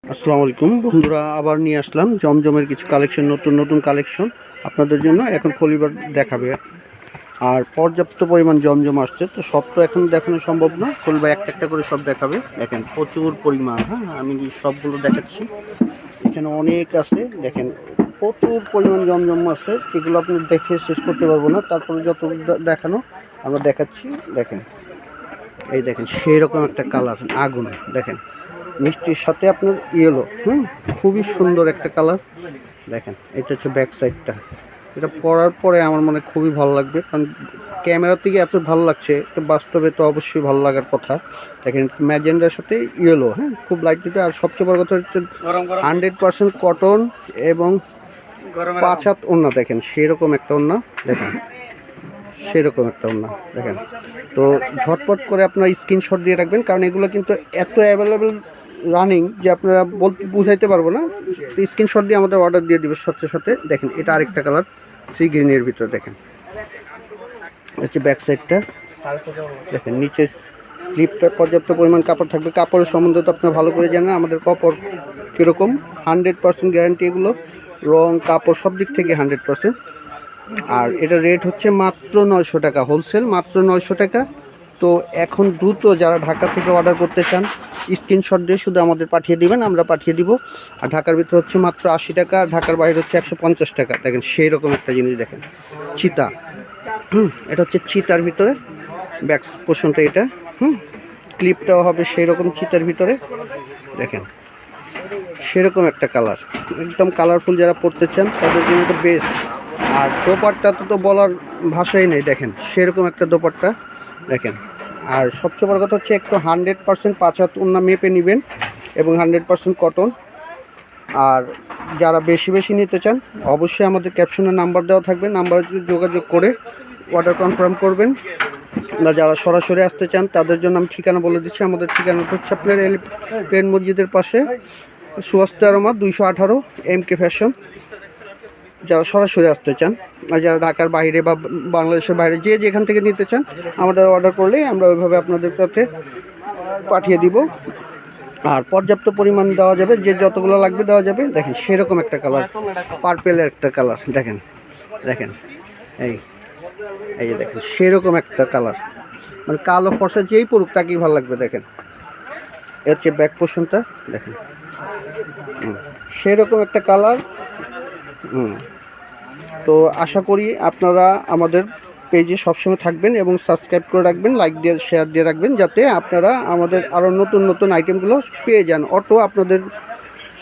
আসসালামু আলাইকুম বন্ধুরা, আবার নিয়ে আসলাম জমজমের কিছু কালেকশন, নতুন নতুন কালেকশন আপনাদের জন্য। এখন খলিবার দেখাবে, আর পর্যাপ্ত পরিমাণ জমজম আসছে, তো সব তো এখন দেখানো সম্ভব না। খলিবা একটা একটা করে সব দেখাবে। দেখেন প্রচুর পরিমাণ, হ্যাঁ আমি সবগুলো দেখাচ্ছি। এখানে অনেক আছে, দেখেন প্রচুর পরিমাণ জমজম আছে, যেগুলো আপনি দেখে শেষ করতে পারবো না। তারপরে যত দেখানো আমরা দেখাচ্ছি। দেখেন এই দেখেন সেই রকম একটা কালার আগুন, দেখেন মিষ্টির সাথে আপনার ইয়েলো, খুবই সুন্দর একটা কালার। দেখেন এটা হচ্ছে ব্যাক সাইডটা, এটা পরার পরে আমার মনে খুবই ভালো লাগবে, কারণ ক্যামেরা থেকে এত ভালো লাগছে, তো বাস্তবে তো অবশ্যই ভালো লাগার কথা। দেখেন ম্যাজেন্ডার সাথে ইয়েলো, খুব লাইট দুটো। আর সবচেয়ে বড় কথা হচ্ছে 100% কটন এবং 5 হাত ওড়না। দেখেন সেরকম একটা ওড়না, দেখেন সেরকম একটা ওড়না। দেখেন তো ঝটপট করে আপনার স্ক্রিনশট দিয়ে রাখবেন, কারণ এগুলো কিন্তু এত অ্যাভেলেবেল রানিং যে আপনারা বুঝাইতে পারবো না। স্ক্রিনশট দিয়ে আমাদের অর্ডার দিয়ে দিবে সাথে সাথে। দেখেন এটা আরেকটা কালার, সি গ্রিনের ভিতরে। দেখেন হচ্ছে ব্যাক সাইডটা, দেখেন নিচে স্লিপটা পর্যাপ্ত পরিমাণ কাপড় থাকবে। কাপড়ের সম্বন্ধে তো আপনারা ভালো করে জানেন আমাদের কাপড় কীরকম, 100% গ্যারান্টি। এগুলো রং কাপড় সব দিক থেকে 100%। আর এটা রেট হচ্ছে মাত্র 900 টাকা, হোলসেল মাত্র 900 টাকা। তো এখন দ্রুত যারা ঢাকা থেকে অর্ডার করতে চান স্ক্রিনশট দিয়ে শুধু আমাদের পাঠিয়ে দিবেন, আমরা পাঠিয়ে দিব। আর ঢাকার ভিতরে হচ্ছে মাত্র 80 টাকা, ঢাকার বাইরে হচ্ছে 150 টাকা। দেখেন সেই রকম একটা জিনিস, দেখেন চিতা, এটা হচ্ছে চিতার ভিতরে ব্যাক পোর্শনটা, এটা ক্লিপটাও হবে সেই রকম চিতার ভিতরে। দেখেন সেরকম একটা কালার, একদম কালারফুল। যারা পড়তে চান তাদের জন্য তো বেস্ট। আর দোপাট্টা তো বলার ভাষাই নেই, দেখেন সেরকম একটা দোপাট্টা। দেখেন আর সবচেয়ে বড় কথা হচ্ছে একটু 100% 5 হাত ওড়না মেপে নেবেন এবং 100% কটন। আর যারা বেশি বেশি নিতে চান অবশ্যই আমাদের ক্যাপশনে নাম্বার দেওয়া থাকবে, নাম্বারে যোগাযোগ করে অর্ডার কনফার্ম করবেন। বা যারা সরাসরি আসতে চান তাদের জন্য আমি ঠিকানা বলে দিচ্ছি। আমাদের ঠিকানাটা হচ্ছে আপনার প্লেন মসজিদের পাশে, সুয়াস্তে আরমা 218 MK ফ্যাশন। যারা সরাসরি আসতে চান, আর যারা ঢাকার বাইরে বা বাংলাদেশের বাইরে যে যেখান থেকে নিতে চান আমাদের অর্ডার করলেই আমরা ওইভাবে আপনাদের কাছে পাঠিয়ে দিব। আর পর্যাপ্ত পরিমাণ দেওয়া যাবে, যে যতগুলো লাগবে দেওয়া যাবে। দেখেন সেরকম একটা কালার, পার্পেলের একটা কালার। দেখেন দেখেন এই এই যে দেখেন সেরকম একটা কালার, মানে কালো ফর্সা যেই পড়ুক তাকেই ভালো লাগবে। দেখেন এর হচ্ছে ব্যাক পোর্শনটা, দেখেন সেরকম একটা কালার। তো আশা করি আপনারা আমাদের পেজে সবসময় থাকবেন এবং সাবস্ক্রাইব করে রাখবেন, লাইক দিয়ে শেয়ার দিয়ে রাখবেন, যাতে আপনারা আমাদের আরও নতুন নতুন আইটেমগুলো পেয়ে যান। অটো আপনাদের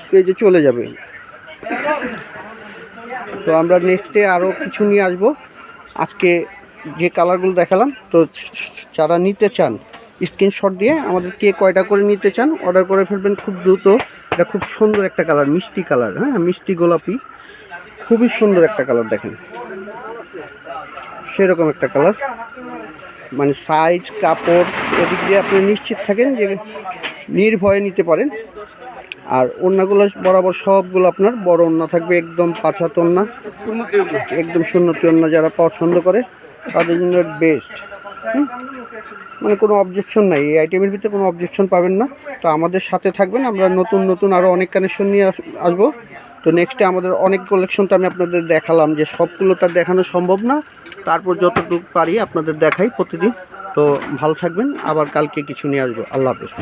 পেজে চলে যাবে। তো আমরা নেক্সটে আরও কিছু নিয়ে আসব। আজকে যে কালারগুলো দেখালাম, তো যারা নিতে চান স্ক্রিনশট দিয়ে আমাদের কে কয়টা করে নিতে চান অর্ডার করে ফেলবেন খুব দ্রুত। এটা খুব সুন্দর একটা কালার, মিষ্টি কালার, মিষ্টি গোলাপি, খুবই সুন্দর একটা কালার। দেখেন সেরকম একটা কালার, মানে সাইজ কাপড় এদিক দিয়ে আপনি নিশ্চিত থাকেন যে নির্ভয়ে নিতে পারেন। আর ওড়নাগুলো বরাবর সবগুলো আপনার বড় ওড়না থাকবে, একদম 5 হাত ওড়না, একদম সুন্নতি ওড়না। যারা পছন্দ করে তাদের জন্য বেস্ট। মানে কোনো অবজেকশন নাই, এই আইটেমের ভিতরে কোনো অবজেকশন পাবেন না। তো আমাদের সাথে থাকবেন, আমরা নতুন নতুন আরও অনেক কালেকশন নিয়ে আসবো। তো নেক্সটে আমাদের অনেক কালেকশন তো আমি আপনাদের দেখালাম, যে সবগুলো তার দেখানো সম্ভব না, তারপর যতটুকু পারি আপনাদের দেখাই প্রতিদিন। তো ভালো থাকবেন, আবার কালকে কিছু নিয়ে আসবো। আল্লাহ হাফেজ।